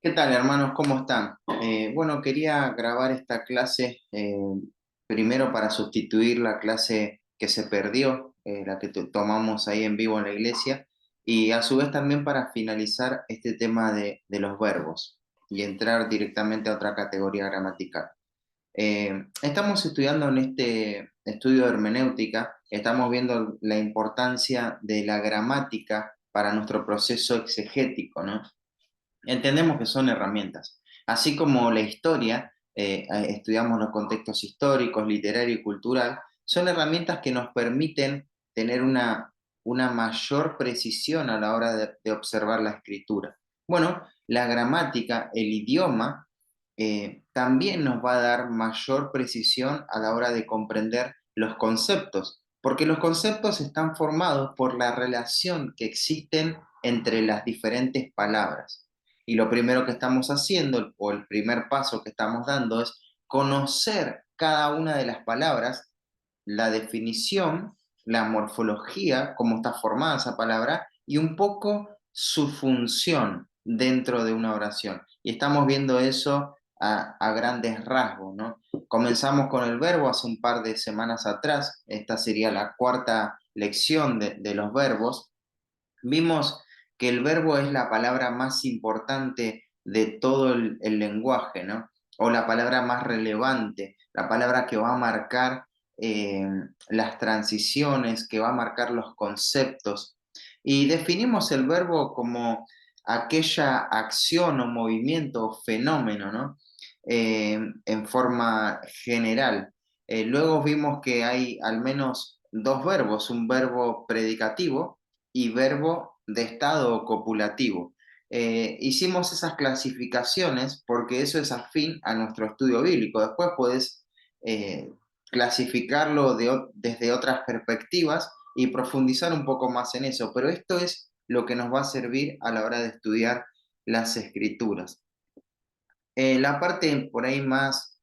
¿Qué tal, hermanos? ¿Cómo están? Bueno, quería grabar esta clase primero para sustituir la clase que se perdió, la que tomamos ahí en vivo en la iglesia, y a su vez también para finalizar este tema de los verbos y entrar directamente a otra categoría gramatical. Estamos estudiando en este estudio de hermenéutica, estamos viendo la importancia de la gramática para nuestro proceso exegético, ¿no? Entendemos que son herramientas. Así como la historia, estudiamos los contextos históricos, literario y cultural, son herramientas que nos permiten tener una mayor precisión a la hora de observar la escritura. Bueno, la gramática, el idioma, también nos va a dar mayor precisión a la hora de comprender los conceptos, porque los conceptos están formados por la relación que existen entre las diferentes palabras. Y lo primero que estamos haciendo, o el primer paso que estamos dando, es conocer cada una de las palabras, la definición, la morfología, cómo está formada esa palabra, y un poco su función dentro de una oración. Y estamos viendo eso a grandes rasgos, ¿no? Comenzamos con el verbo hace un par de semanas atrás, esta sería la cuarta lección de los verbos. Vimos que el verbo es la palabra más importante de todo el lenguaje, ¿no? O la palabra más relevante, la palabra que va a marcar eh, las transiciones, que va a marcar los conceptos. Y definimos el verbo como aquella acción o movimiento o fenómeno, ¿no? En forma general. Luego vimos que hay al menos dos verbos, un verbo predicativo y verbo de estado copulativo. Hicimos esas clasificaciones porque eso es afín a nuestro estudio bíblico. Después podés clasificarlo desde otras perspectivas y profundizar un poco más en eso, pero esto es lo que nos va a servir a la hora de estudiar las escrituras. La parte por ahí más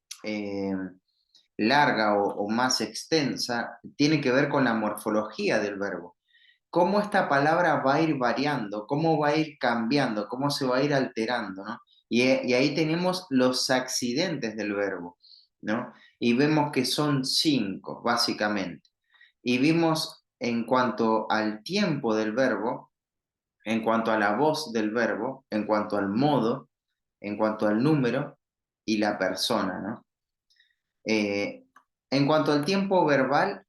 larga o más extensa tiene que ver con la morfología del verbo. Cómo esta palabra va a ir variando, cómo va a ir cambiando, cómo se va a ir alterando, ¿no? Y ahí tenemos los accidentes del verbo, ¿no? Y vemos que son cinco, básicamente. Y vimos en cuanto al tiempo del verbo, en cuanto a la voz del verbo, en cuanto al modo, en cuanto al número y la persona, ¿no? Eh, en cuanto al tiempo verbal,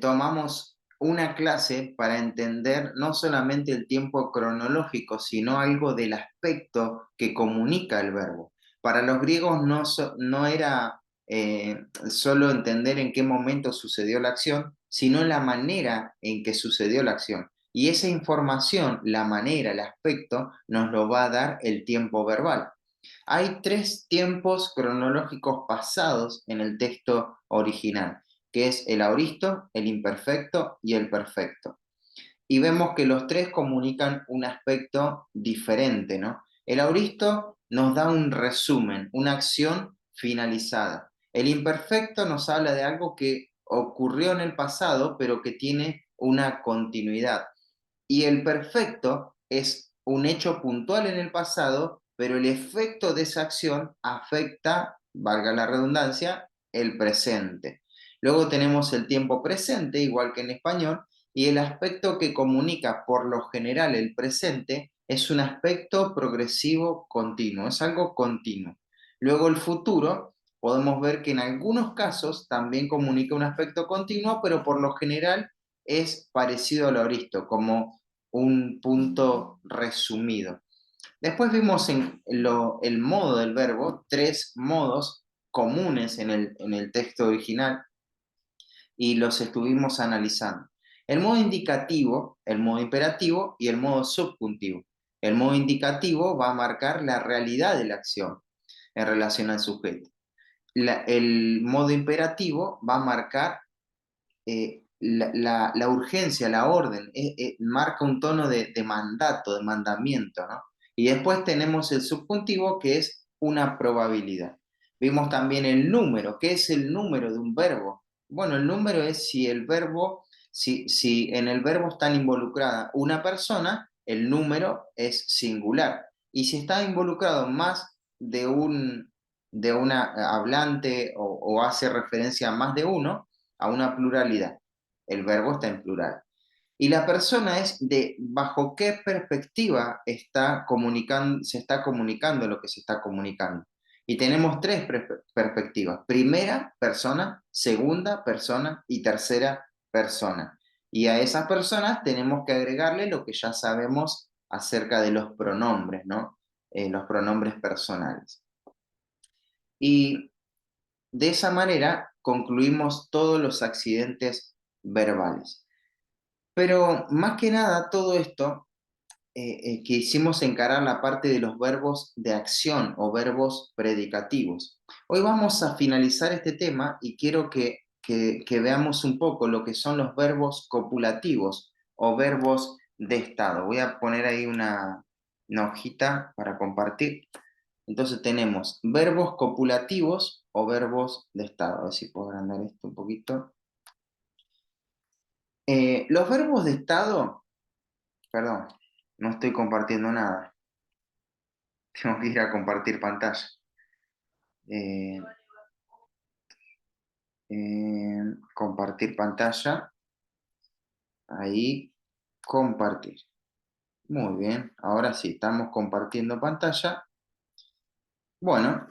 tomamos una clase para entender no solamente el tiempo cronológico, sino algo del aspecto que comunica el verbo. Para los griegos no era solo entender en qué momento sucedió la acción, sino la manera en que sucedió la acción. Y esa información, la manera, el aspecto, nos lo va a dar el tiempo verbal. Hay tres tiempos cronológicos pasados en el texto original, que es el aoristo, el imperfecto y el perfecto. Y vemos que los tres comunican un aspecto diferente, ¿no? El aoristo nos da un resumen, una acción finalizada. El imperfecto nos habla de algo que ocurrió en el pasado, pero que tiene una continuidad. Y el perfecto es un hecho puntual en el pasado, pero el efecto de esa acción afecta, valga la redundancia, el presente. Luego tenemos el tiempo presente, igual que en español, y el aspecto que comunica por lo general el presente es un aspecto progresivo continuo, es algo continuo. Luego el futuro, podemos ver que en algunos casos también comunica un aspecto continuo, pero por lo general es parecido al aoristo, como un punto resumido. Después vimos el modo del verbo, tres modos comunes en el texto original y los estuvimos analizando. El modo indicativo, el modo imperativo y el modo subjuntivo. El modo indicativo va a marcar la realidad de la acción en relación al sujeto. El modo imperativo va a marcar la urgencia, la orden, marca un tono de mandato, de mandamiento, ¿no? Y después tenemos el subjuntivo, que es una probabilidad. Vimos también el número. ¿Qué es el número de un verbo? Bueno, el número es si el verbo, si en el verbo está involucrada una persona, el número es singular. y si está involucrado más de una hablante o hace referencia a más de uno, a una pluralidad. El verbo está en plural. Y la persona es de bajo qué perspectiva se está comunicando lo que se está comunicando. Y tenemos tres perspectivas. Primera persona, segunda persona y tercera persona. Y a esas personas tenemos que agregarle lo que ya sabemos acerca de los pronombres, ¿no? Los pronombres personales. Y de esa manera concluimos todos los accidentes verbales. Pero más que nada, todo esto quisimos encarar la parte de los verbos de acción o verbos predicativos. Hoy vamos a finalizar este tema y quiero que veamos un poco lo que son los verbos copulativos o verbos de estado. Voy a poner ahí una hojita para compartir. Entonces tenemos verbos copulativos o verbos de estado. A ver si puedo agrandar esto un poquito. Los verbos de estado, perdón, no estoy compartiendo nada. Tengo que ir a compartir pantalla. Eh, Compartir pantalla. Ahí, compartir. Muy bien, ahora sí, estamos compartiendo pantalla. Bueno,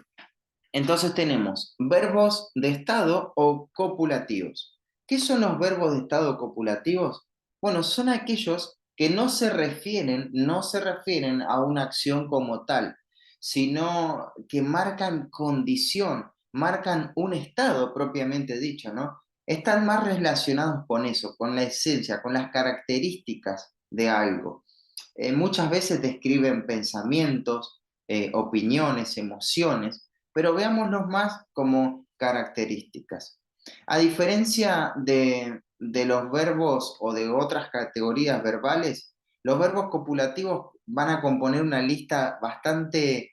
entonces tenemos verbos de estado o copulativos. ¿Qué son los verbos de estado copulativos? Bueno, son aquellos que no se refieren a una acción como tal, sino que marcan condición, marcan un estado propiamente dicho, ¿no? Están más relacionados con eso, con la esencia, con las características de algo. Muchas veces describen pensamientos, opiniones, emociones, pero veámoslos más como características. A diferencia de los verbos o de otras categorías verbales, los verbos copulativos van a componer una lista bastante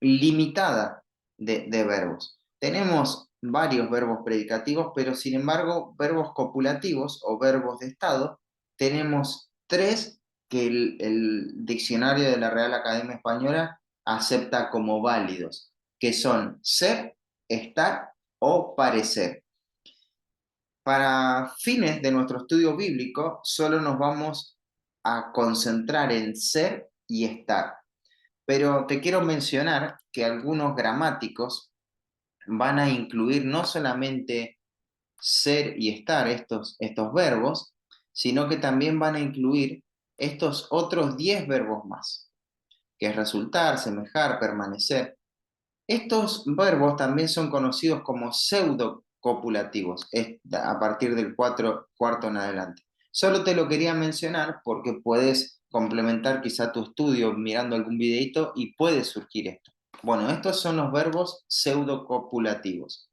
limitada de verbos. Tenemos varios verbos predicativos, pero sin embargo, verbos copulativos o verbos de estado, tenemos tres que el diccionario de la Real Academia Española acepta como válidos, que son ser, estar o parecer. Para fines de nuestro estudio bíblico, solo nos vamos a concentrar en ser y estar. Pero te quiero mencionar que algunos gramáticos van a incluir no solamente ser y estar, estos verbos, sino que también van a incluir estos otros 10 verbos más, que es resultar, semejar, permanecer. Estos verbos también son conocidos como pseudocopulativos, a partir del cuarto en adelante. Solo te lo quería mencionar porque puedes complementar quizá tu estudio mirando algún videito y puede surgir esto. Bueno, estos son los verbos pseudocopulativos.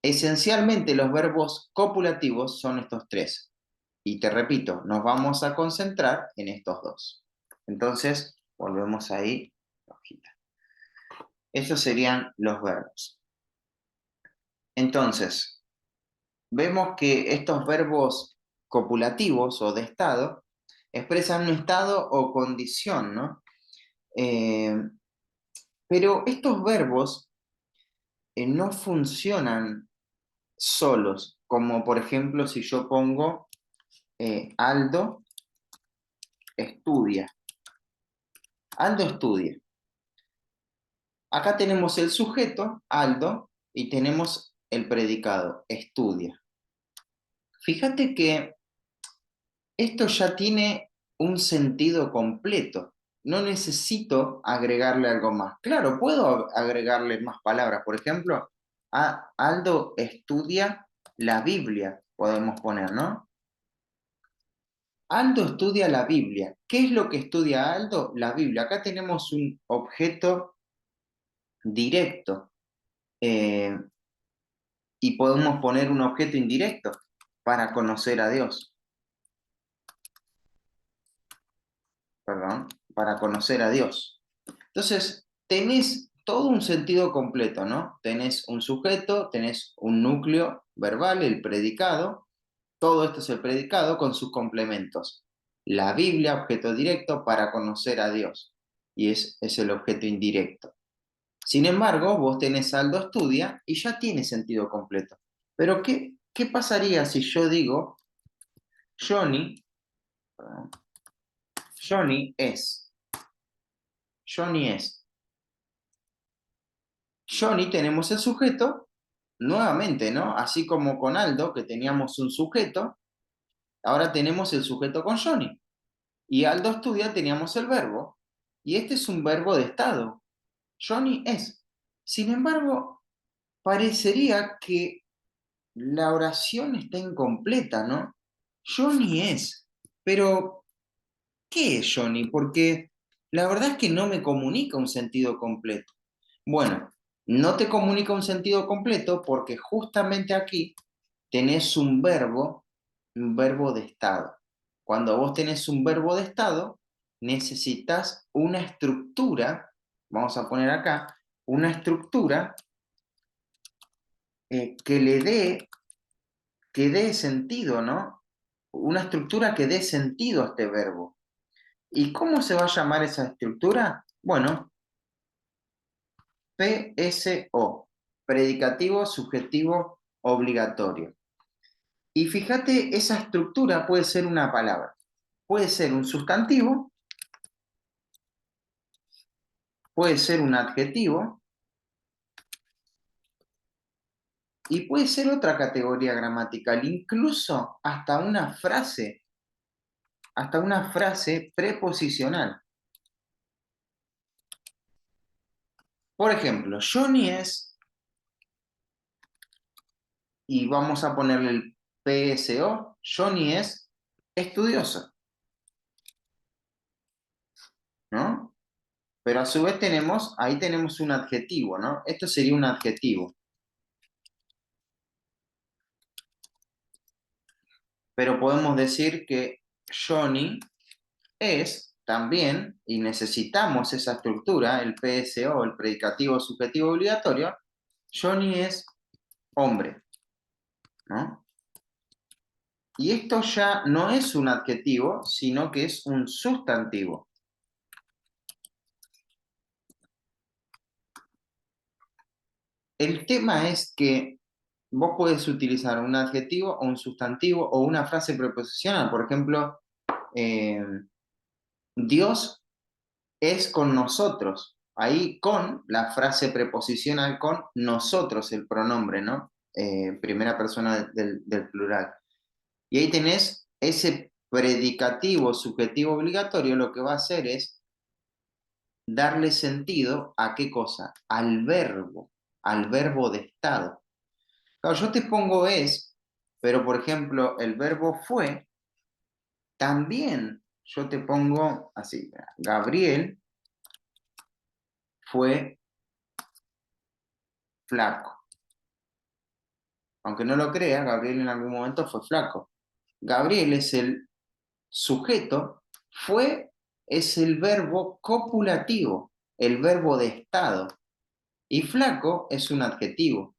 Esencialmente los verbos copulativos son estos tres. Y te repito, nos vamos a concentrar en estos dos. Entonces, volvemos ahí, hojita. Esos serían los verbos. Entonces, vemos que estos verbos copulativos o de estado expresan un estado o condición, ¿no? Eh, pero estos verbos no funcionan solos, como por ejemplo si yo pongo Aldo estudia. Aldo estudia. Acá tenemos el sujeto, Aldo, y tenemos el predicado, estudia. Fíjate que esto ya tiene un sentido completo. No necesito agregarle algo más. Claro, puedo agregarle más palabras. Por ejemplo, Aldo estudia la Biblia, podemos poner, ¿no? Aldo estudia la Biblia. ¿Qué es lo que estudia Aldo? La Biblia. Acá tenemos un objeto directo y podemos poner un objeto indirecto para conocer a Dios. Perdón, para conocer a Dios. Entonces, tenés todo un sentido completo, ¿no? Tenés un sujeto, tenés un núcleo verbal, el predicado, todo esto es el predicado con sus complementos. La Biblia, objeto directo, para conocer a Dios. Y es el objeto indirecto. Sin embargo, vos tenés Aldo estudia y ya tiene sentido completo. Pero ¿qué pasaría si yo digo Johnny, Johnny es? Johnny es. Johnny tenemos el sujeto, nuevamente, ¿no? Así como con Aldo, que teníamos un sujeto, ahora tenemos el sujeto con Johnny. Y Aldo estudia, teníamos el verbo. Y este es un verbo de estado. Johnny es. Sin embargo, parecería que la oración está incompleta, ¿no? Johnny es. Pero, ¿qué es Johnny? Porque la verdad es que no me comunica un sentido completo. Bueno, no te comunica un sentido completo porque justamente aquí tenés un verbo de estado. Cuando vos tenés un verbo de estado, necesitas una estructura, vamos a poner acá, una estructura que dé sentido, ¿no? Una estructura que dé sentido a este verbo. ¿Y cómo se va a llamar esa estructura? Bueno, PSO, predicativo subjetivo obligatorio. Y fíjate, esa estructura puede ser una palabra, puede ser un sustantivo, puede ser un adjetivo y puede ser otra categoría gramatical, incluso hasta una frase preposicional. Por ejemplo, Johnny es, y vamos a ponerle el PSO, Johnny es estudioso, ¿no? Pero a su vez ahí tenemos un adjetivo, ¿no? Esto sería un adjetivo. Pero podemos decir que Johnny es también, y necesitamos esa estructura, el PSO, el predicativo subjetivo obligatorio, Johnny es hombre, ¿no? Y esto ya no es un adjetivo, sino que es un sustantivo. El tema es que vos podés utilizar un adjetivo o un sustantivo o una frase preposicional. Por ejemplo, eh, Dios es con nosotros. Ahí con, la frase preposicional con nosotros, el pronombre, ¿no? Primera persona del plural. Y ahí tenés ese predicativo subjetivo obligatorio, lo que va a hacer es darle sentido a qué cosa, al verbo de estado. Claro, yo te pongo es, pero por ejemplo, el verbo fue, también yo te pongo así, Gabriel fue flaco. Aunque no lo crea, Gabriel en algún momento fue flaco. Gabriel es el sujeto, fue es el verbo copulativo, el verbo de estado. Y flaco es un adjetivo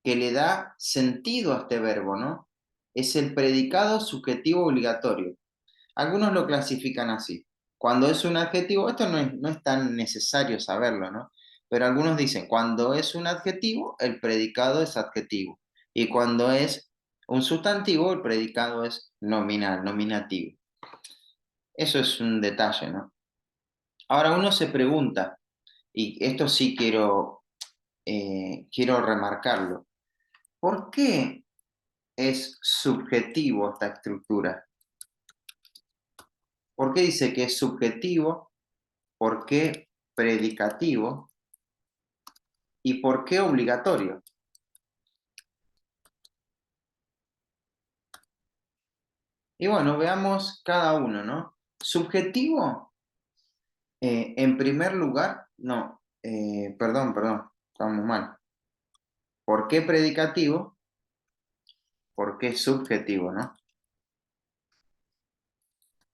que le da sentido a este verbo, ¿no? Es el predicado subjetivo obligatorio. Algunos lo clasifican así. Cuando es un adjetivo, esto no es tan necesario saberlo, ¿no? Pero algunos dicen, cuando es un adjetivo, el predicado es adjetivo. Y cuando es un sustantivo, el predicado es nominal, nominativo. Eso es un detalle, ¿no? Ahora uno se pregunta, y esto sí quiero remarcarlo, ¿por qué es subjetivo esta estructura? ¿Por qué dice que es subjetivo? ¿Por qué predicativo? ¿Y por qué obligatorio? Y bueno, veamos cada uno, ¿no? Subjetivo, en primer lugar, no, perdón, estamos mal. ¿Por qué predicativo? ¿Por qué subjetivo, no?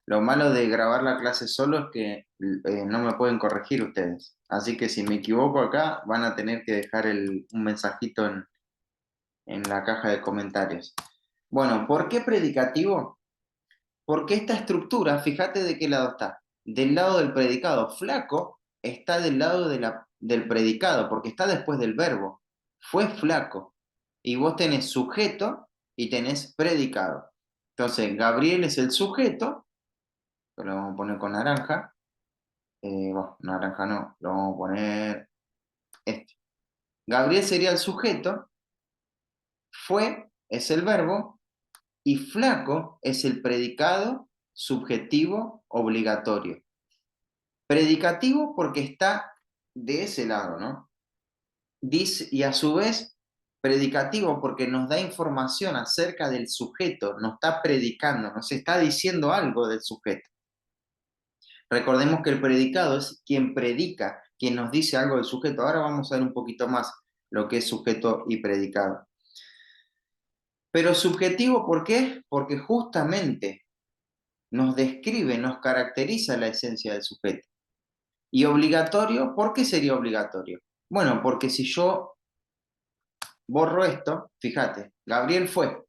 Lo malo de grabar la clase solo es que no me pueden corregir ustedes. Así que si me equivoco acá, van a tener que dejar un mensajito en la caja de comentarios. Bueno, ¿por qué predicativo? Porque esta estructura, fíjate de qué lado está. Del lado del predicado. Flaco está del lado del predicado, porque está después del verbo. Fue flaco. Y vos tenés sujeto y tenés predicado. Entonces, Gabriel es el sujeto, que lo vamos a poner con naranja. Bueno, naranja no, lo vamos a poner este. Gabriel sería el sujeto, fue es el verbo y flaco es el predicado subjetivo obligatorio. Predicativo porque está de ese lado, ¿no? Dice, y a su vez, predicativo porque nos da información acerca del sujeto, nos está predicando, nos está diciendo algo del sujeto. Recordemos que el predicado es quien predica, quien nos dice algo del sujeto. Ahora vamos a ver un poquito más lo que es sujeto y predicado. Pero subjetivo, ¿por qué? Porque justamente nos describe, nos caracteriza la esencia del sujeto. Y obligatorio, ¿por qué sería obligatorio? Bueno, porque si yo borro esto, fíjate, Gabriel fue,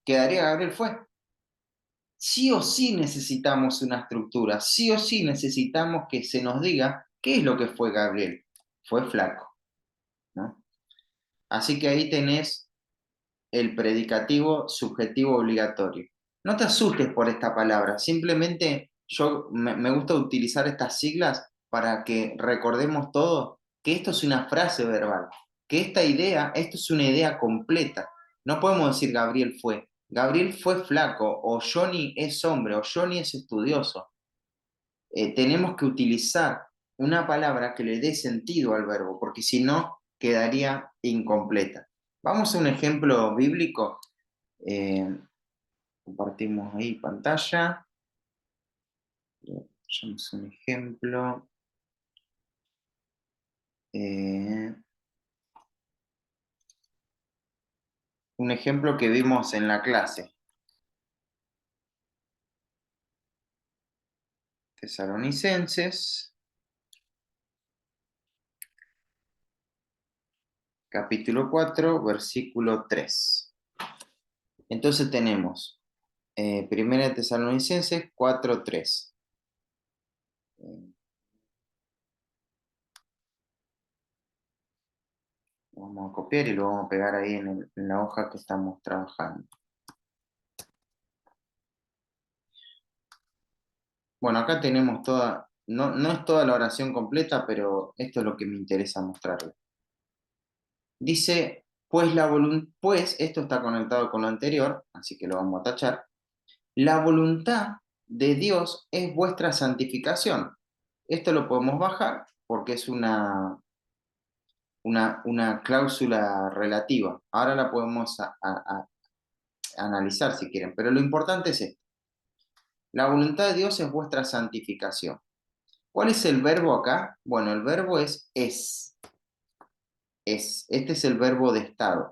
quedaría Gabriel fue. Sí o sí necesitamos una estructura, sí o sí necesitamos que se nos diga qué es lo que fue Gabriel. Fue flaco, ¿no? Así que ahí tenés el predicativo subjetivo obligatorio. No te asustes por esta palabra, simplemente yo me gusta utilizar estas siglas para que recordemos todo que esto es una frase verbal, que esto es una idea completa. No podemos decir Gabriel fue flaco, o Johnny es hombre, o Johnny es estudioso. Tenemos que utilizar una palabra que le dé sentido al verbo, porque si no, quedaría incompleta. Vamos a un ejemplo bíblico. Eh, Compartimos ahí pantalla. Veamos un ejemplo. Eh, un ejemplo que vimos en la clase. Tesalonicenses, capítulo 4, versículo 3. Entonces tenemos 1 Tesalonicenses 4:3. Lo vamos a copiar y lo vamos a pegar ahí en la hoja que estamos trabajando. Bueno, acá tenemos toda, no es toda la oración completa, pero esto es lo que me interesa mostrarles. Dice, pues esto está conectado con lo anterior, así que lo vamos a tachar. La voluntad de Dios es vuestra santificación. Esto lo podemos bajar porque es una cláusula relativa. Ahora la podemos analizar si quieren, pero lo importante es esto. La voluntad de Dios es vuestra santificación. ¿Cuál es el verbo acá? Bueno, el verbo es es. Es. Este es el verbo de estado.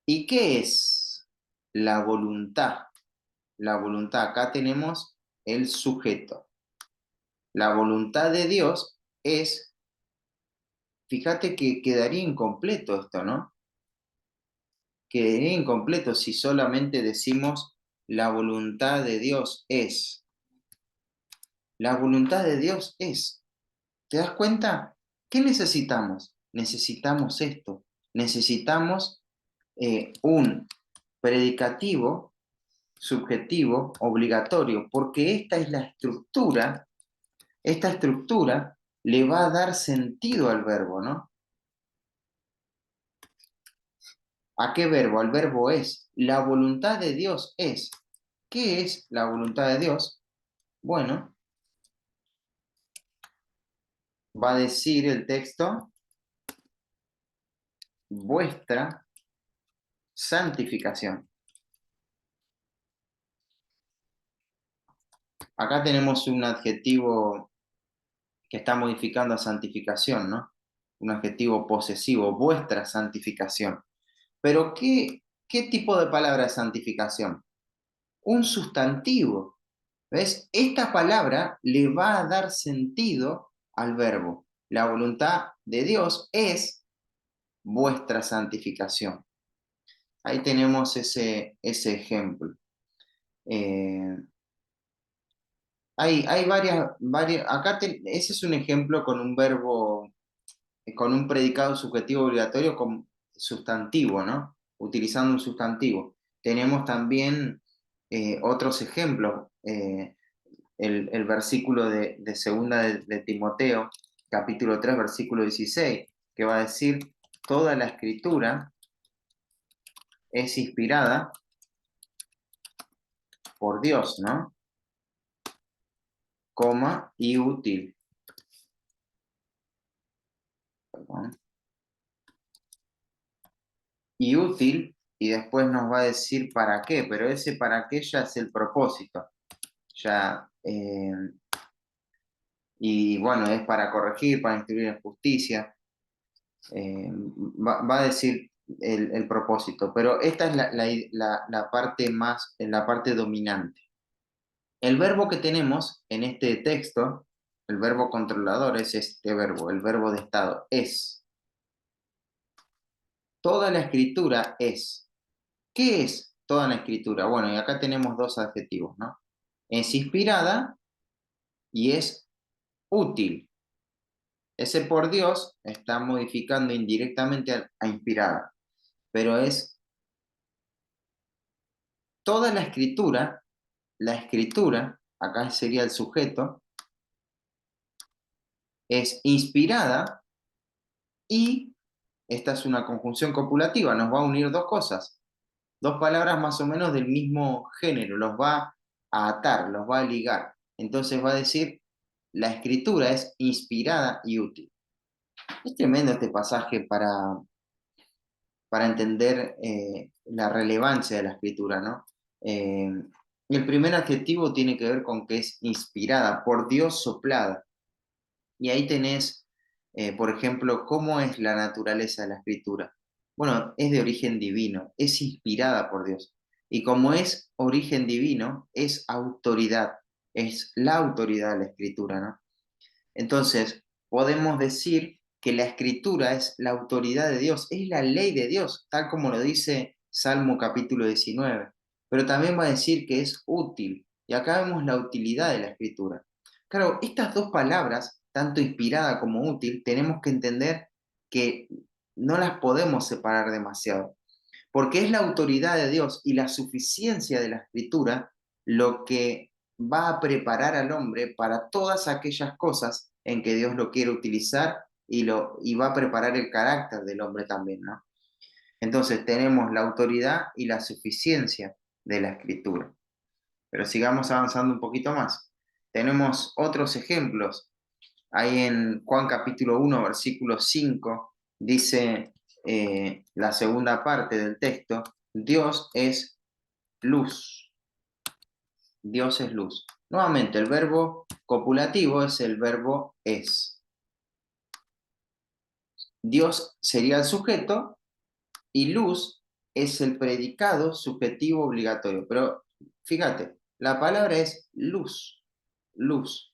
¿Y qué es la voluntad? La voluntad, acá tenemos el sujeto. La voluntad de Dios es, fíjate que quedaría incompleto esto, ¿no? Quedaría incompleto si solamente decimos la voluntad de Dios es. La voluntad de Dios es. ¿Te das cuenta? ¿Qué necesitamos? Necesitamos esto. Necesitamos un predicativo subjetivo obligatorio, porque esta estructura le va a dar sentido al verbo, ¿no? ¿A qué verbo? Al verbo es. La voluntad de Dios es. ¿Qué es la voluntad de Dios? Bueno, va a decir el texto, vuestra santificación. Acá tenemos un adjetivo que está modificando a santificación, ¿no? Un adjetivo posesivo, vuestra santificación. Pero ¿qué tipo de palabra es santificación? Un sustantivo. ¿Ves? Esta palabra le va a dar sentido al verbo. La voluntad de Dios es vuestra santificación. Ahí tenemos ese ejemplo. Eh, hay varias acá ese es un ejemplo con un verbo, con un predicado subjetivo obligatorio con sustantivo, ¿no? Utilizando un sustantivo. Tenemos también otros ejemplos. El versículo de segunda de Timoteo, capítulo 3 versículo 16 que va a decir, toda la escritura es inspirada por Dios, ¿no? Coma y útil. Perdón. Y útil, y después nos va a decir para qué, pero ese para qué ya es el propósito. Ya, y bueno, es para corregir, para instruir en justicia. Va a decir el propósito, pero esta es la parte más, la parte dominante. El verbo que tenemos en este texto, el verbo controlador es este verbo, el verbo de estado, es. Toda la escritura es. ¿Qué es toda la escritura? Bueno, y acá tenemos dos adjetivos, ¿no? Es inspirada y es útil. Ese por Dios está modificando indirectamente a inspirada, pero es toda la escritura, acá sería el sujeto, es inspirada y esta es una conjunción copulativa, nos va a unir dos cosas, dos palabras más o menos del mismo género, los va a atar, los va a ligar. Entonces va a decir, la escritura es inspirada y útil. Es tremendo este pasaje para entender la relevancia de la escritura, ¿no? Eh, el primer adjetivo tiene que ver con que es inspirada, por Dios soplada. Y ahí tenés, por ejemplo, cómo es la naturaleza de la escritura. Bueno, es de origen divino, es inspirada por Dios. Y como es origen divino, es autoridad, es la autoridad de la escritura, ¿no? Entonces, podemos decir que la escritura es la autoridad de Dios, es la ley de Dios, tal como lo dice Salmo capítulo 19. Pero también va a decir que es útil. Y acá vemos la utilidad de la escritura. Claro, estas dos palabras, tanto inspirada como útil, tenemos que entender que no las podemos separar demasiado, porque es la autoridad de Dios y la suficiencia de la escritura lo que va a preparar al hombre para todas aquellas cosas en que Dios lo quiere utilizar y va a preparar el carácter del hombre también, ¿no? Entonces tenemos la autoridad y la suficiencia de la escritura. Pero sigamos avanzando un poquito más. Tenemos otros ejemplos. Ahí en Juan capítulo 1, versículo 5, dice la segunda parte del texto, Dios es luz. Dios es luz. Nuevamente, el verbo copulativo es el verbo es. Dios sería el sujeto y luz es el predicado subjetivo obligatorio. Pero fíjate, la palabra es luz. Luz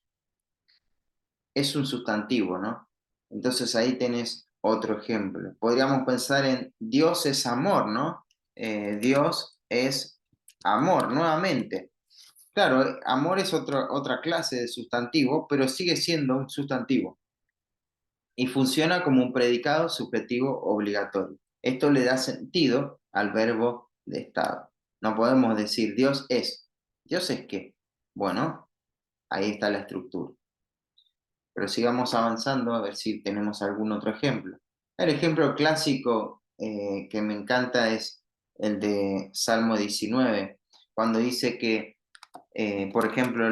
es un sustantivo, ¿no? Entonces ahí tenés otro ejemplo. Podríamos pensar en Dios es amor, ¿no? Dios es amor, nuevamente. Claro, amor es otra clase de sustantivo, pero sigue siendo un sustantivo y funciona como un predicado subjetivo obligatorio. Esto le da sentido al verbo de estado. No podemos decir Dios es. ¿Dios es qué? Bueno, ahí está la estructura. Pero sigamos avanzando a ver si tenemos algún otro ejemplo. El ejemplo clásico que me encanta es el de Salmo 19, cuando dice que, por ejemplo,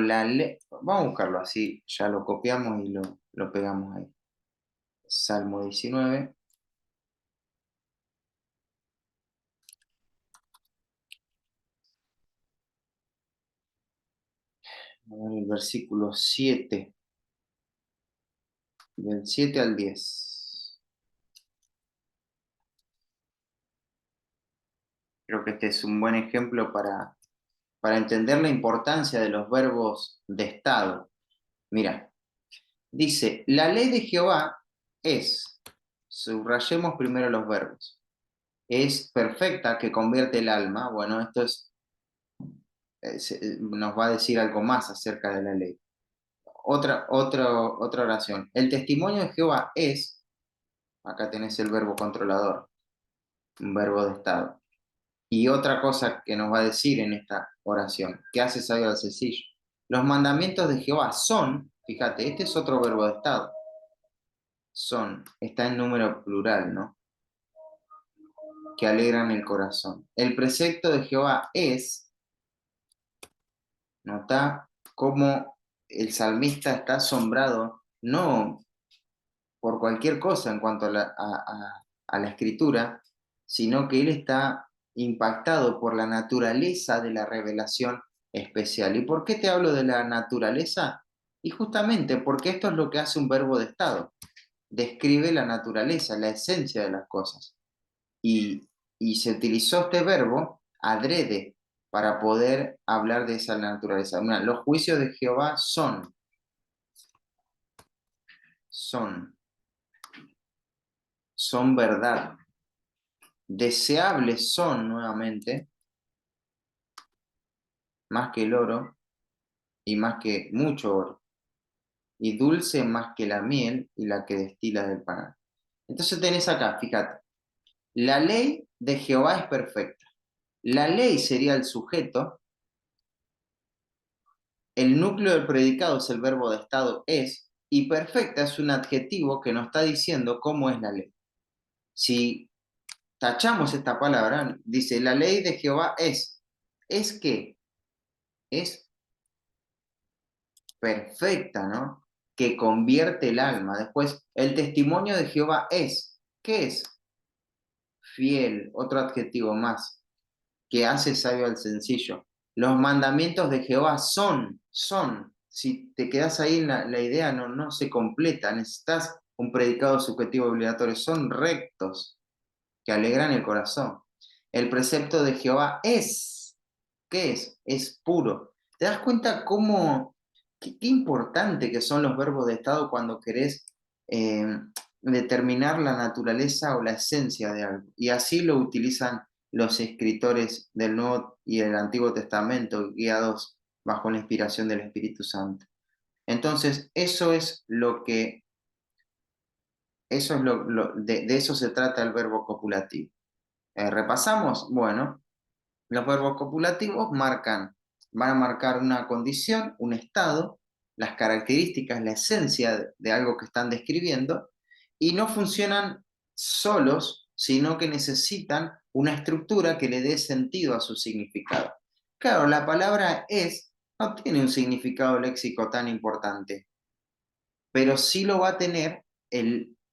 vamos a buscarlo así, ya lo copiamos y lo pegamos ahí. Salmo 19, el versículo 7, del 7 al 10. Creo que este es un buen ejemplo para entender la importancia de los verbos de estado. Mira, dice, la ley de Jehová es, subrayemos primero los verbos, es perfecta, que convierte el alma. Bueno, esto nos va a decir algo más acerca de la ley. Otra oración. El testimonio de Jehová es, acá tenés el verbo controlador, un verbo de estado. Y otra cosa que nos va a decir en esta oración, que hace sabio al sencillo. Los mandamientos de Jehová son, fíjate, este es otro verbo de estado, son, está en número plural, ¿no? Que alegran el corazón. El precepto de Jehová es, nota cómo el salmista está asombrado, no por cualquier cosa en cuanto a la escritura, sino que él está impactado por la naturaleza de la revelación especial. ¿Y por qué te hablo de la naturaleza? Y justamente porque esto es lo que hace un verbo de estado. Describe la naturaleza, la esencia de las cosas. Y, y se utilizó este verbo adrede para poder hablar de esa naturaleza. Mira, los juicios de Jehová son, son verdad. Deseables son, nuevamente, más que el oro y más que mucho oro, y dulce más que la miel y la que destila del panal. Entonces tenés acá, fíjate, la ley de Jehová es perfecta. La ley sería el sujeto, el núcleo del predicado es el verbo de estado es, y perfecta es un adjetivo que nos está diciendo cómo es la ley. Si tachamos esta palabra, dice, la ley de Jehová ¿es qué? Es perfecta, ¿no? Que convierte el alma. Después, el testimonio de Jehová ¿qué es? Fiel, otro adjetivo más, que hace sabio al sencillo. Los mandamientos de Jehová son. Si te quedas ahí, la idea no se completa. Necesitas un predicado subjetivo obligatorio. Son rectos, que alegran el corazón. El precepto de Jehová ¿qué es? Es puro. ¿Te das cuenta qué importante que son los verbos de estado cuando querés eh, determinar la naturaleza o la esencia de algo? Y así lo utilizan los escritores del Nuevo y del Antiguo Testamento, guiados bajo la inspiración del Espíritu Santo. Entonces, de eso se trata el verbo copulativo. ¿Repasamos? Bueno, los verbos copulativos van a marcar una condición, un estado, las características, la esencia de algo que están describiendo, y no funcionan solos, sino que necesitan una estructura que le dé sentido a su significado. Claro, la palabra no tiene un significado léxico tan importante, pero sí lo va a tener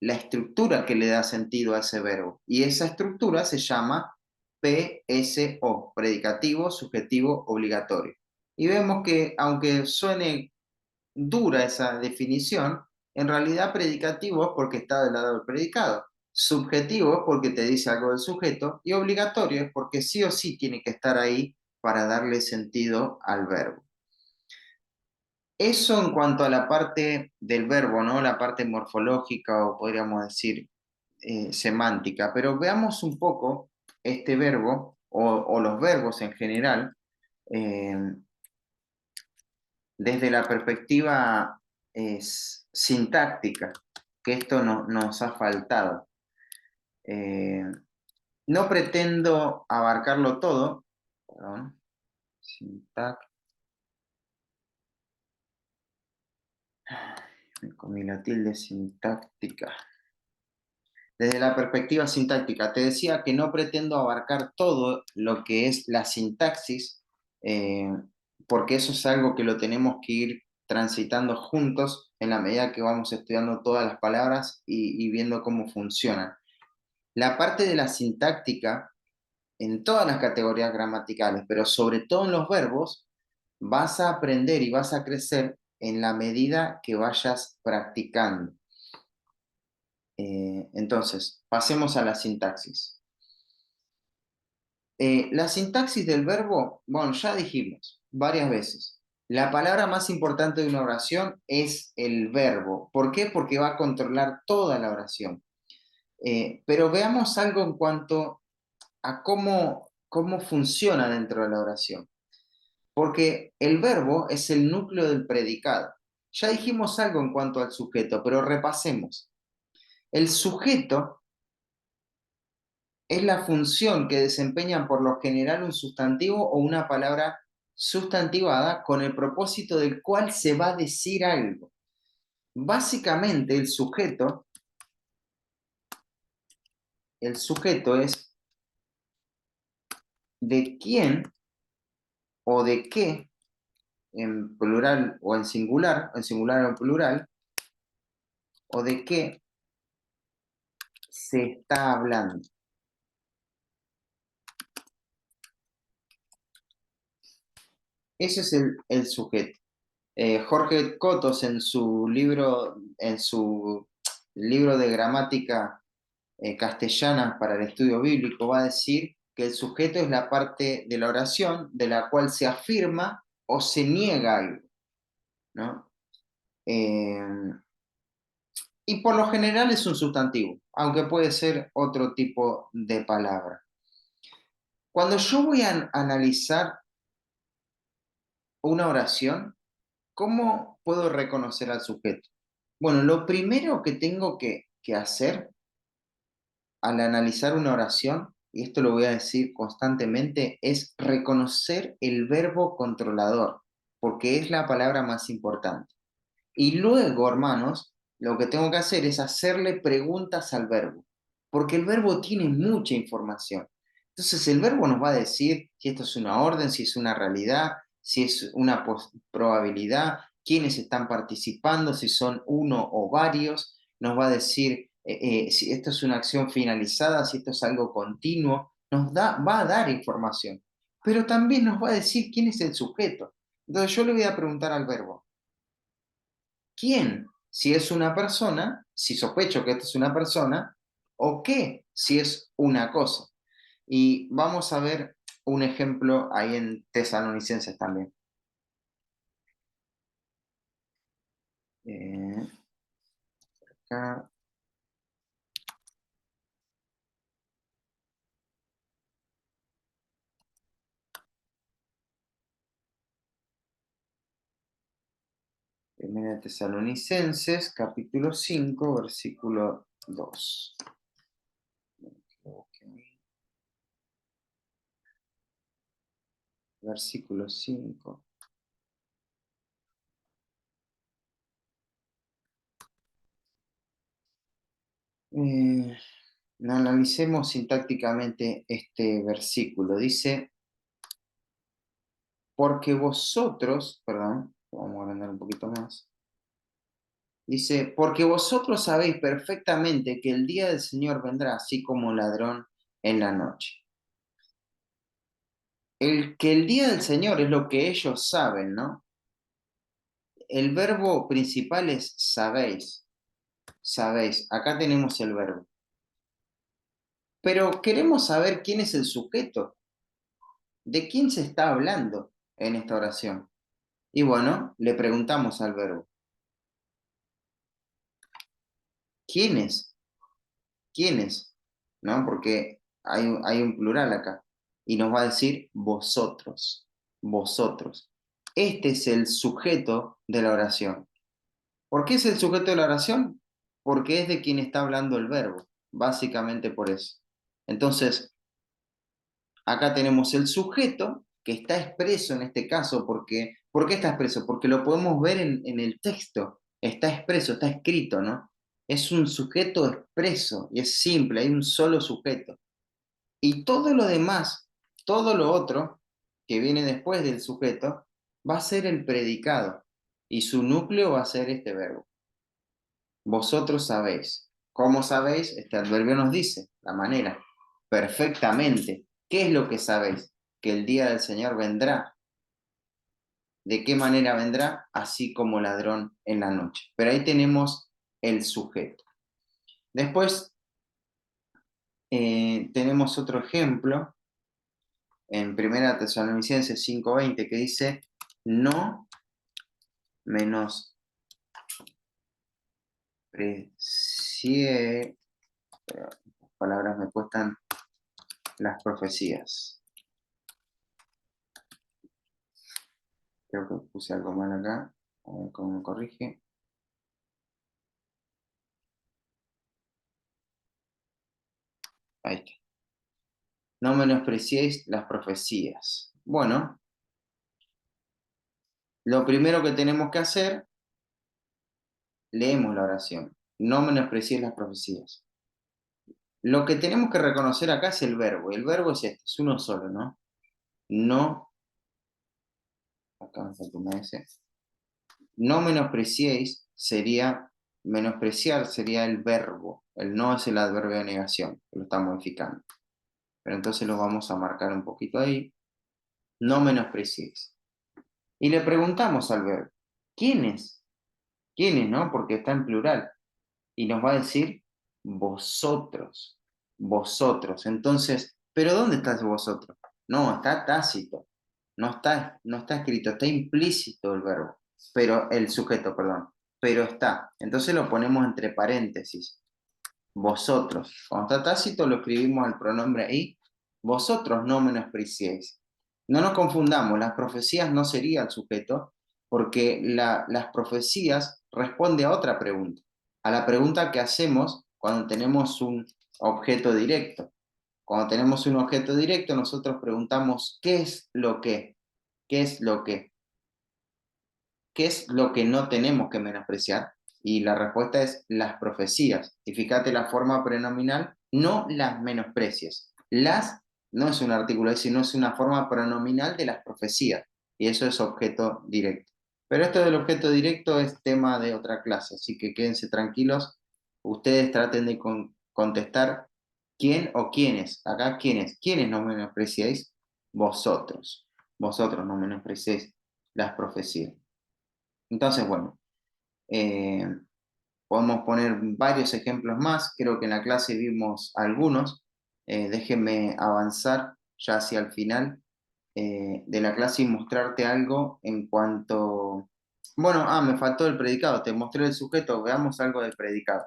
la estructura que le da sentido a ese verbo. Y esa estructura se llama PSO, predicativo, subjetivo, obligatorio. Y vemos que, aunque suene dura esa definición, en realidad predicativo es porque está del lado del predicado, subjetivo es porque te dice algo del sujeto, y obligatorio es porque sí o sí tiene que estar ahí para darle sentido al verbo. Eso en cuanto a la parte del verbo, ¿no? La parte morfológica o podríamos decir semántica, pero veamos un poco este verbo o los verbos en general eh, desde la perspectiva sintáctica, que esto nos ha faltado. Eh, no pretendo abarcarlo todo, perdón, con la tilde sintáctica. Desde la perspectiva sintáctica, te decía que no pretendo abarcar todo lo que es la sintaxis, eh, porque eso es algo que lo tenemos que ir transitando juntos en la medida que vamos estudiando todas las palabras y viendo cómo funcionan. La parte de la sintáctica, en todas las categorías gramaticales, pero sobre todo en los verbos, vas a aprender y vas a crecer en la medida que vayas practicando. Entonces, pasemos a la sintaxis. La sintaxis del verbo, bueno, ya dijimos varias veces. La palabra más importante de una oración es el verbo. ¿Por qué? Porque va a controlar toda la oración. Pero veamos algo en cuanto a cómo funciona dentro de la oración. Porque el verbo es el núcleo del predicado. Ya dijimos algo en cuanto al sujeto, pero repasemos. El sujeto es la función que desempeñan por lo general un sustantivo o una palabra sustantivada con el propósito del cual se va a decir algo. Básicamente el sujeto es de quién o de qué, en plural o en singular o en plural, o de qué se está hablando. Ese es el sujeto. Jorge Cotos en su libro de gramática castellana para el estudio bíblico va a decir que el sujeto es la parte de la oración de la cual se afirma o se niega algo, ¿no? Eh, y por lo general es un sustantivo, aunque puede ser otro tipo de palabra. Cuando yo voy a analizar una oración, ¿cómo puedo reconocer al sujeto? Bueno, lo primero que tengo que hacer al analizar una oración, y esto lo voy a decir constantemente, es reconocer el verbo controlador, porque es la palabra más importante. Y luego, hermanos, lo que tengo que hacer es hacerle preguntas al verbo, porque el verbo tiene mucha información. Entonces, el verbo nos va a decir si esto es una orden, si es una realidad, si es una probabilidad, quiénes están participando, si son uno o varios. Nos va a decir si esto es una acción finalizada, si esto es algo continuo. Va a dar información, pero también nos va a decir quién es el sujeto. Entonces, yo le voy a preguntar al verbo, quién, si es una persona, si sospecho que esto es una persona, o qué, si es una cosa. Y vamos a ver un ejemplo ahí en Tesalonicenses también. Eh, acá, Primera Tesalonicenses, capítulo 5, versículo 2. Versículo 5. Analicemos sintácticamente este versículo. Dice, porque vosotros, perdón, vamos a agrandar un poquito más. Dice, porque vosotros sabéis perfectamente que el día del Señor vendrá así como ladrón en la noche. Que el día del Señor es lo que ellos saben, ¿no? El verbo principal es sabéis, sabéis. Acá tenemos el verbo. Pero queremos saber quién es el sujeto, de quién se está hablando en esta oración. Y bueno, le preguntamos al verbo, ¿quién es? ¿Quiénes? ¿No? Porque hay un plural acá. Y nos va a decir vosotros, vosotros. Este es el sujeto de la oración. ¿Por qué es el sujeto de la oración? Porque es de quien está hablando el verbo, básicamente por eso. Entonces, acá tenemos el sujeto que está expreso en este caso. ¿Por qué está expreso? Porque lo podemos ver en el texto. Está expreso, está escrito, ¿no? Es un sujeto expreso y es simple, hay un solo sujeto. Y todo lo demás, todo lo otro que viene después del sujeto, va a ser el predicado. Y su núcleo va a ser este verbo. Vosotros sabéis. ¿Cómo sabéis? Este adverbio nos dice la manera. Perfectamente. ¿Qué es lo que sabéis? Que el día del Señor vendrá. ¿De qué manera vendrá? Así como ladrón en la noche. Pero ahí tenemos el sujeto. Después tenemos otro ejemplo en Primera Tesalonicenses 5:20 que dice, no menosprecie, las palabras me cuestan las profecías. Creo que puse algo mal acá. A ver cómo me corrige. Ahí está. No menospreciéis las profecías. Bueno, lo primero que tenemos que hacer, leemos la oración. No menospreciéis las profecías. Lo que tenemos que reconocer acá es el verbo. Y el verbo es este, es uno solo, ¿no? No, acá me falta una S. No menospreciéis sería, menospreciar sería el verbo. El no es el adverbio de negación, que lo está modificando. Pero entonces lo vamos a marcar un poquito ahí. No menospreciéis. Y le preguntamos al verbo, ¿quiénes? ¿Quiénes, no? Porque está en plural. Y nos va a decir, vosotros. Vosotros. Entonces, ¿pero dónde está ese vosotros? No, está tácito. No está escrito, está implícito el verbo. Pero, el sujeto, perdón. Pero está. Entonces lo ponemos entre paréntesis. Vosotros. Cuando está tácito lo escribimos al pronombre ahí. Vosotros no menospreciéis. No nos confundamos, las profecías no sería el sujeto, porque las profecías responde a otra pregunta, a la pregunta que hacemos cuando tenemos un objeto directo. Cuando tenemos un objeto directo, nosotros preguntamos, ¿qué es lo que? ¿Qué es lo que? ¿Qué es lo que no tenemos que menospreciar? Y la respuesta es las profecías. Y fíjate la forma prenominal, no las menosprecies. Las no es un artículo, sino es una forma pronominal de las profecías. Y eso es objeto directo. Pero esto del objeto directo es tema de otra clase, así que quédense tranquilos. Ustedes traten de contestar quién o quiénes. Acá quiénes. ¿Quiénes no menospreciáis? Vosotros. Vosotros no menospreciáis las profecías. Entonces, bueno, eh, podemos poner varios ejemplos más. Creo que en la clase vimos algunos. Déjenme avanzar ya hacia el final de la clase y mostrarte algo en cuanto... Bueno, me faltó el predicado. Te mostré el sujeto. Veamos algo del predicado.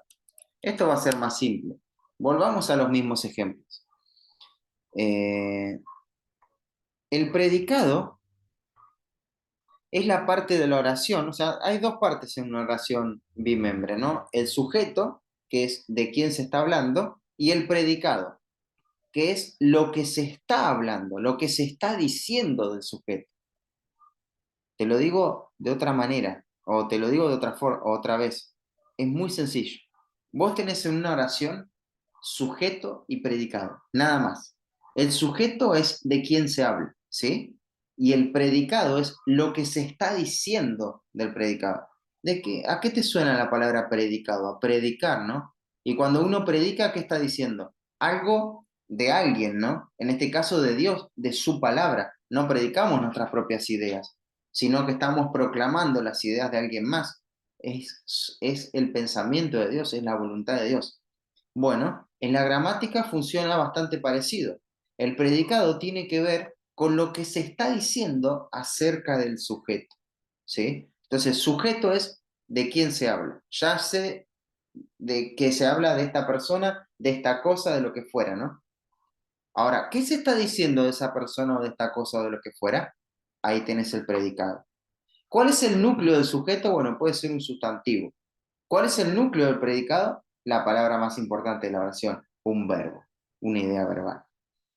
Esto va a ser más simple. Volvamos a los mismos ejemplos. Eh, el predicado es la parte de la oración, o sea, hay dos partes en una oración bimembre, ¿no? El sujeto, que es de quién se está hablando, y el predicado, que es lo que se está hablando, lo que se está diciendo del sujeto. Te lo digo de otra manera, o te lo digo de otra forma, otra vez. Es muy sencillo. Vos tenés en una oración sujeto y predicado, nada más. El sujeto es de quién se habla, ¿sí? Y el predicado es lo que se está diciendo del predicado. ¿A qué te suena la palabra predicado? A predicar, ¿no? Y cuando uno predica, ¿qué está diciendo? Algo de alguien, ¿no? En este caso de Dios, de su palabra. No predicamos nuestras propias ideas, sino que estamos proclamando las ideas de alguien más. Es el pensamiento de Dios, es la voluntad de Dios. Bueno, en la gramática funciona bastante parecido. El predicado tiene que ver con lo que se está diciendo acerca del sujeto, ¿sí? Entonces, sujeto es de quién se habla. Ya sé de que se habla de esta persona, de esta cosa, de lo que fuera, ¿no? Ahora, ¿qué se está diciendo de esa persona o de esta cosa o de lo que fuera? Ahí tenés el predicado. ¿Cuál es el núcleo del sujeto? Bueno, puede ser un sustantivo. ¿Cuál es el núcleo del predicado? La palabra más importante de la oración, un verbo, una idea verbal.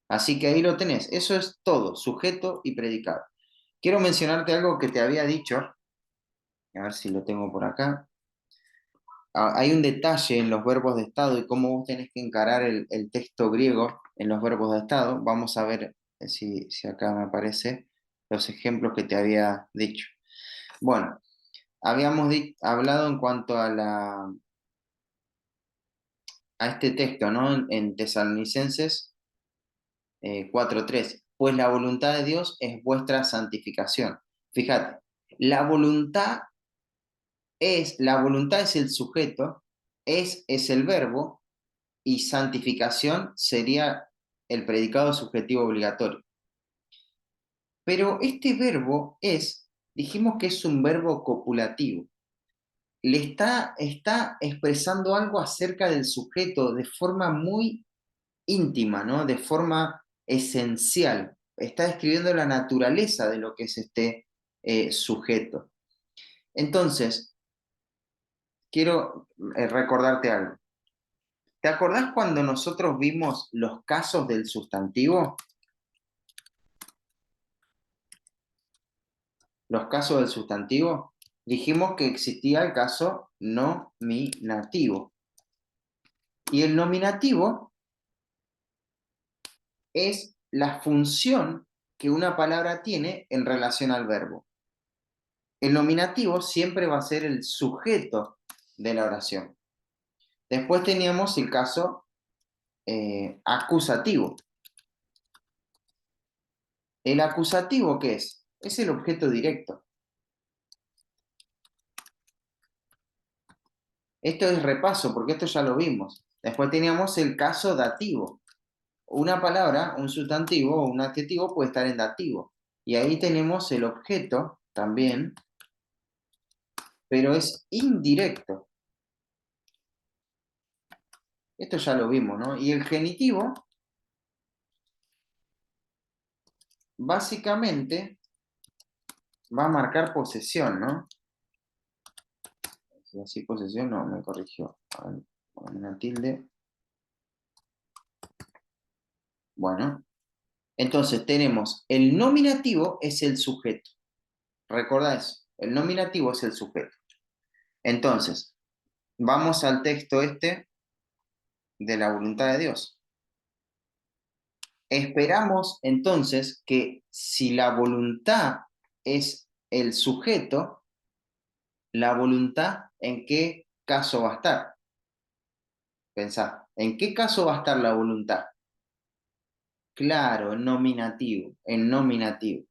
Así que ahí lo tenés. Eso es todo, sujeto y predicado. Quiero mencionarte algo que te había dicho, a ver si lo tengo por acá. Hay un detalle en los verbos de estado y cómo vos tenés que encarar el texto griego en los verbos de estado. Vamos a ver si acá me aparece los ejemplos que te había dicho. Bueno, habíamos hablado en cuanto a este texto, ¿no? En Tesalonicenses 4:3. Pues la voluntad de Dios es vuestra santificación. Fíjate, la voluntad es el sujeto, es el verbo, y santificación sería el predicado subjetivo obligatorio. Pero este verbo dijimos que es un verbo copulativo. Está expresando algo acerca del sujeto de forma muy íntima, ¿no? De forma esencial. Está describiendo la naturaleza de lo que es este sujeto. Entonces, quiero recordarte algo. ¿Te acordás cuando nosotros vimos los casos del sustantivo? Los casos del sustantivo. Dijimos que existía el caso nominativo. Y el nominativo es la función que una palabra tiene en relación al verbo. El nominativo siempre va a ser el sujeto de la oración. Después teníamos el caso acusativo. ¿El acusativo qué es? Es el objeto directo. Esto es repaso, porque esto ya lo vimos. Después teníamos el caso dativo. Una palabra, un sustantivo o un adjetivo puede estar en dativo. Y ahí tenemos el objeto también, pero es indirecto. Esto ya lo vimos, ¿no? Y el genitivo, básicamente, va a marcar posesión, ¿no? Si así posesión, no, me corrigió. A ver, una tilde. Bueno, entonces tenemos el nominativo es el sujeto. Recordá eso. El nominativo es el sujeto. Entonces, vamos al texto este de la voluntad de Dios. Esperamos entonces que si la voluntad es el sujeto, la voluntad en qué caso va a estar. Pensá, ¿en qué caso va a estar la voluntad? Claro, en nominativo, en nominativo.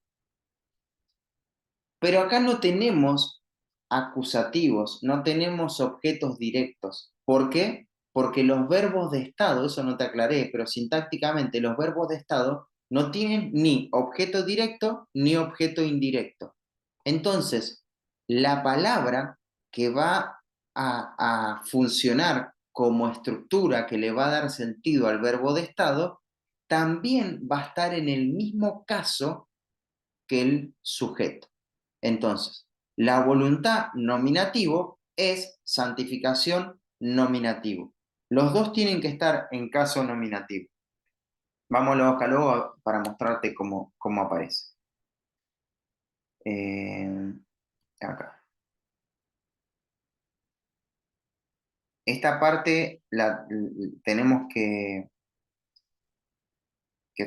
Pero acá no tenemos acusativos, no tenemos objetos directos. ¿Por qué? Porque los verbos de estado, eso no te aclaré, pero sintácticamente los verbos de estado no tienen ni objeto directo ni objeto indirecto. Entonces, la palabra que va a funcionar como estructura que le va a dar sentido al verbo de estado, también va a estar en el mismo caso que el sujeto. Entonces, la voluntad nominativo es santificación nominativo. Los dos tienen que estar en caso nominativo. Vamos a la hoja luego para mostrarte cómo aparece. Eh, acá. Esta parte tenemos que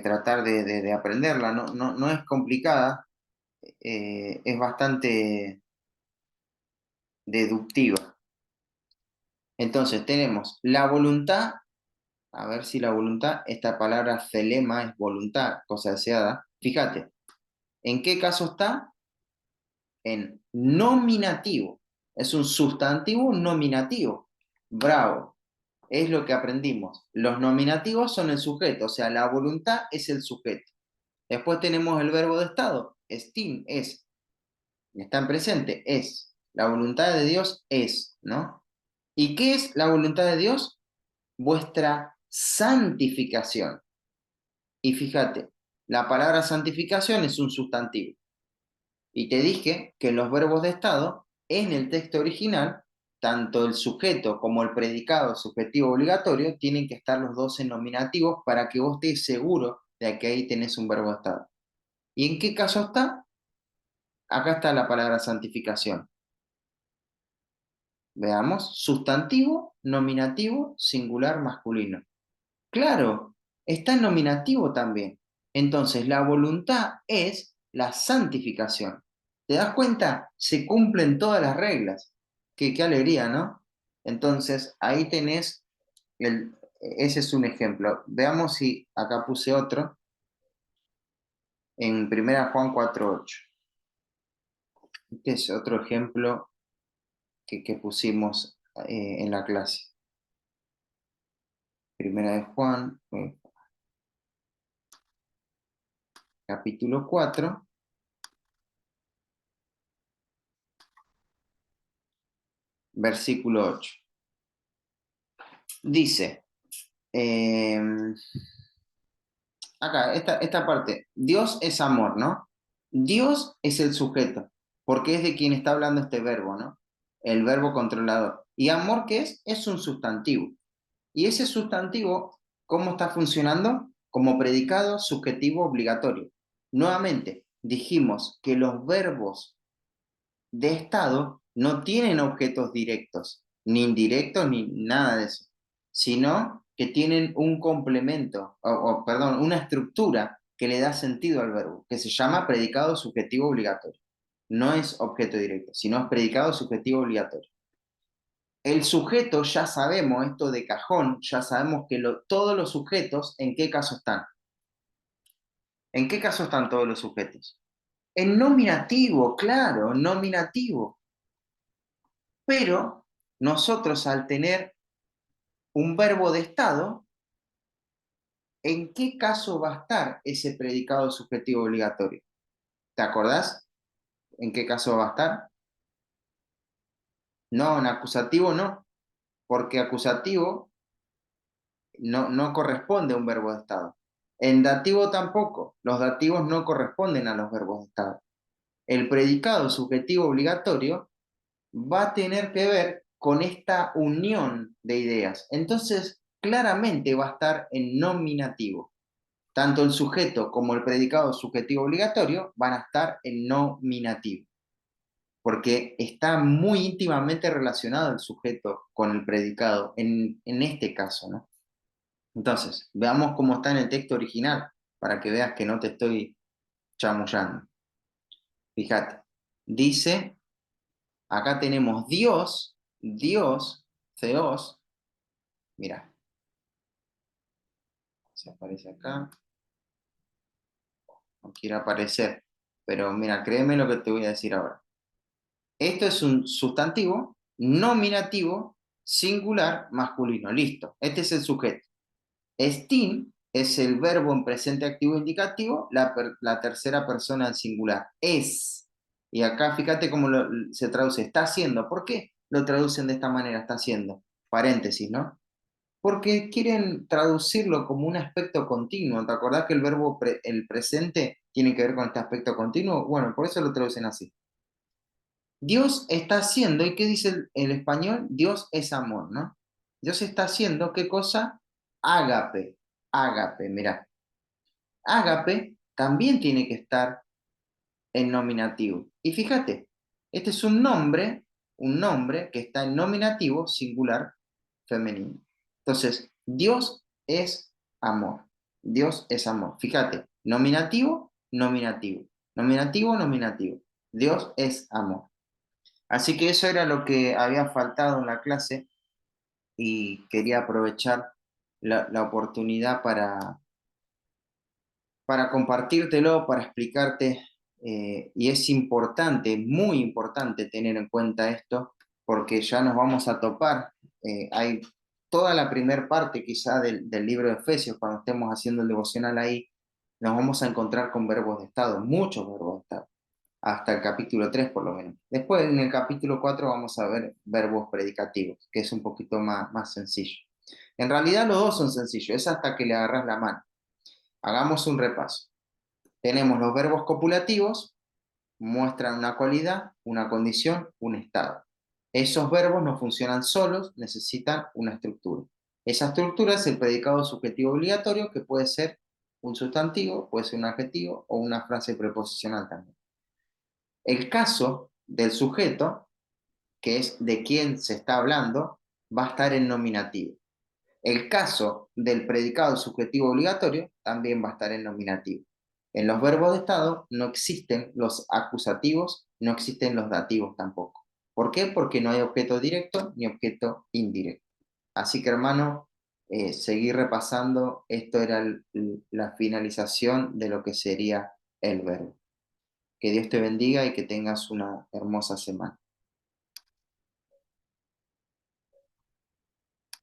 tratar de aprenderla. No es complicada, es bastante deductiva. Entonces tenemos la voluntad. A ver si la voluntad, esta palabra celema es voluntad, cosa deseada. Fíjate, ¿en qué caso está? En nominativo. Es un sustantivo nominativo. Bravo. Es lo que aprendimos. Los nominativos son el sujeto, o sea, la voluntad es el sujeto. Después tenemos el verbo de estado. Estim es. Está en presente, es. La voluntad de Dios es, ¿no? ¿Y qué es la voluntad de Dios? Vuestra santificación. Y fíjate, la palabra santificación es un sustantivo. Y te dije que en los verbos de estado, en el texto original, tanto el sujeto como el predicado subjetivo obligatorio tienen que estar los dos en nominativos para que vos estés seguro de que ahí tenés un verbo de estado. ¿Y en qué caso está? Acá está la palabra santificación. Veamos, sustantivo, nominativo, singular, masculino. Claro, está en nominativo también. Entonces, la voluntad es la santificación. ¿Te das cuenta? Se cumplen todas las reglas. Qué alegría, ¿no? Entonces, ahí tenés, ese es un ejemplo. Veamos si acá puse otro, en 1 Juan 4:8. Este es otro ejemplo que pusimos en la clase. Primera de Juan, capítulo 4, versículo 8. Dice, acá, esta parte, Dios es amor, ¿no? Dios es el sujeto, porque es de quien está hablando este verbo, ¿no? El verbo controlador. ¿Y amor qué es? Es un sustantivo. Y ese sustantivo, ¿cómo está funcionando? Como predicado subjetivo obligatorio. Nuevamente, dijimos que los verbos de estado no tienen objetos directos, ni indirectos, ni nada de eso, sino que tienen un complemento, perdón, una estructura que le da sentido al verbo, que se llama predicado subjetivo obligatorio. No es objeto directo, sino es predicado subjetivo obligatorio. El sujeto ya sabemos, esto de cajón, ya sabemos que todos los sujetos, ¿en qué caso están? ¿En qué caso están todos los sujetos? En nominativo, claro, nominativo. Pero nosotros al tener un verbo de estado, ¿en qué caso va a estar ese predicado subjetivo obligatorio? ¿Te acordás? ¿En qué caso va a estar? No, en acusativo no, porque acusativo no corresponde a un verbo de estado. En dativo tampoco, los dativos no corresponden a los verbos de estado. El predicado subjetivo obligatorio va a tener que ver con esta unión de ideas. Entonces, claramente va a estar en nominativo. Tanto el sujeto como el predicado subjetivo obligatorio van a estar en nominativo, porque está muy íntimamente relacionado el sujeto con el predicado en este caso, ¿no? Entonces, veamos cómo está en el texto original, para que veas que no te estoy chamullando. Fíjate, dice, acá tenemos Dios, Dios, Theos, mira, se aparece acá, no quiere aparecer, pero mira, créeme lo que te voy a decir ahora. Esto es un sustantivo nominativo singular masculino, listo, este es el sujeto. Estin es el verbo en presente activo indicativo, la tercera persona del singular. Es. Y acá fíjate cómo se traduce. Está haciendo. ¿Por qué lo traducen de esta manera? Está haciendo. Paréntesis, ¿no? Porque quieren traducirlo como un aspecto continuo. ¿Te acordás que el verbo el presente tiene que ver con este aspecto continuo? Bueno, por eso lo traducen así. Dios está haciendo, ¿y qué dice el español? Dios es amor, ¿no? Dios está haciendo, ¿qué cosa? Ágape, ágape, mirá. Ágape también tiene que estar en nominativo. Y fíjate, este es un nombre que está en nominativo singular femenino. Entonces, Dios es amor. Dios es amor. Fíjate, nominativo, nominativo. Nominativo, nominativo. Dios es amor. Así que eso era lo que había faltado en la clase y quería aprovechar la oportunidad para compartírtelo, para explicarte. Y es importante, muy importante tener en cuenta esto, porque ya nos vamos a topar. Hay toda la primera parte quizá del libro de Efesios, cuando estemos haciendo el devocional ahí, nos vamos a encontrar con verbos de estado, muchos verbos de estado hasta el capítulo 3 por lo menos. Después en el capítulo 4 vamos a ver verbos predicativos, que es un poquito más sencillo. En realidad los dos son sencillos, es hasta que le agarras la mano. Hagamos un repaso. Tenemos los verbos copulativos, muestran una cualidad, una condición, un estado. Esos verbos no funcionan solos, necesitan una estructura. Esa estructura es el predicado subjetivo obligatorio, que puede ser un sustantivo, puede ser un adjetivo o una frase preposicional también. El caso del sujeto, que es de quién se está hablando, va a estar en nominativo. El caso del predicado subjetivo obligatorio también va a estar en nominativo. En los verbos de estado no existen los acusativos, no existen los dativos tampoco. ¿Por qué? Porque no hay objeto directo ni objeto indirecto. Así que hermano, seguir repasando, esto era la finalización de lo que sería el verbo. Que Dios te bendiga y que tengas una hermosa semana.